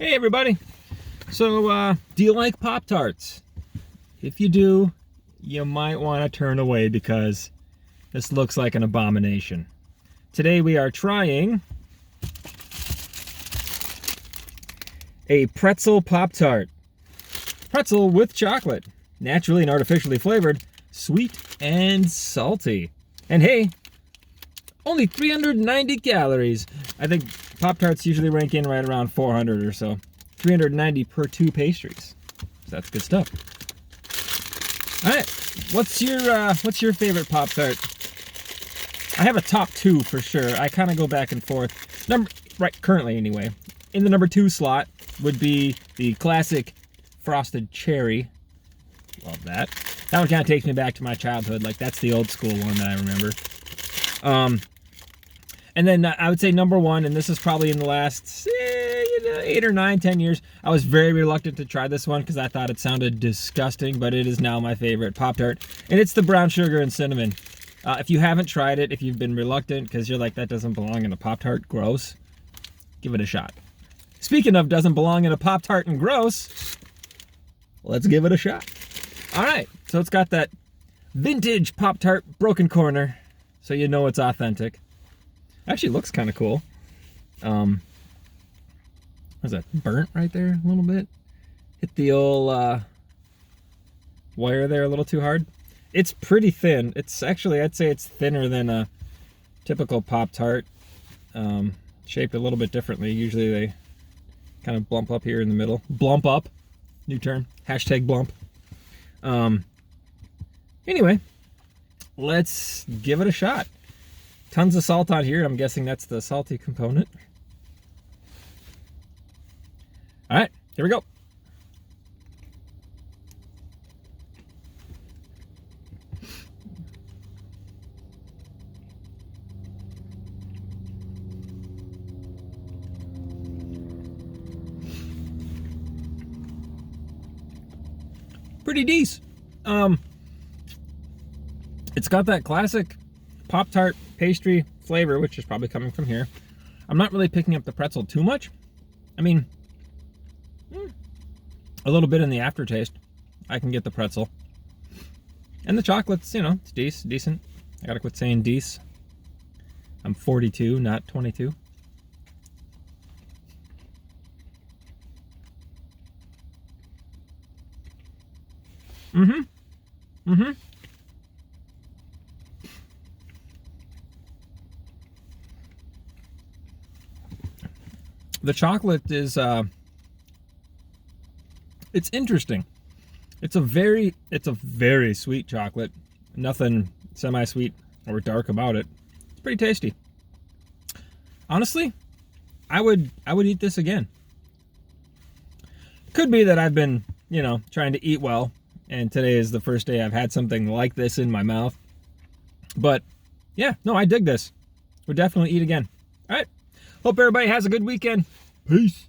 Hey everybody! So, do you like Pop-Tarts? If you do, you might want to turn away because this looks like an abomination. Today we are trying a pretzel Pop-Tart. Pretzel with chocolate, naturally and artificially flavored, sweet and salty. And hey, only 390 calories. I think Pop-Tarts usually rank in right around 400 or so. 390 per two pastries. So that's good stuff. All right, what's your favorite Pop-Tart? I have a top two for sure. I kind of go back and forth. Currently anyway. In the number 2 slot would be the classic frosted cherry. Love that. That one kind of takes me back to my childhood. Like, that's the old school one that I remember. And then I would say number 1, and this is probably in the last 8 or 9, 10 years, I was very reluctant to try this one because I thought it sounded disgusting, but it is now my favorite Pop-Tart. And it's the brown sugar and cinnamon. If you haven't tried it, if you've been reluctant because you're like, that doesn't belong in a Pop-Tart, gross, give it a shot. Speaking of doesn't belong in a Pop-Tart and gross, let's give it a shot. All right, so it's got that vintage Pop-Tart broken corner, so you know it's authentic. Actually looks kind of cool. Was that burnt right there a little bit? Hit the old wire there a little too hard. It's pretty thin. It's actually, I'd say it's thinner than a typical Pop-Tart. Shaped a little bit differently. Usually they kind of blump up here in the middle. Blump up, new term. Hashtag blump. Anyway, let's give it a shot. Tons of salt on here. I'm guessing that's the salty component. All right, here we go. Pretty decent. It's got that classic Pop-Tart pastry flavor, which is probably coming from here. I'm not really picking up the pretzel too much. I mean, a little bit in the aftertaste. I can get the pretzel. And the chocolate's, you know, it's decent. I gotta quit saying dece. I'm 42, not 22. The chocolate is, it's interesting. It's a very sweet chocolate. Nothing semi-sweet or dark about it. It's pretty tasty. Honestly, I would eat this again. Could be that I've been, you know, trying to eat well, and today is the first day I've had something like this in my mouth. But yeah, no, I dig this. Would definitely eat again. All right. Hope everybody has a good weekend. Peace.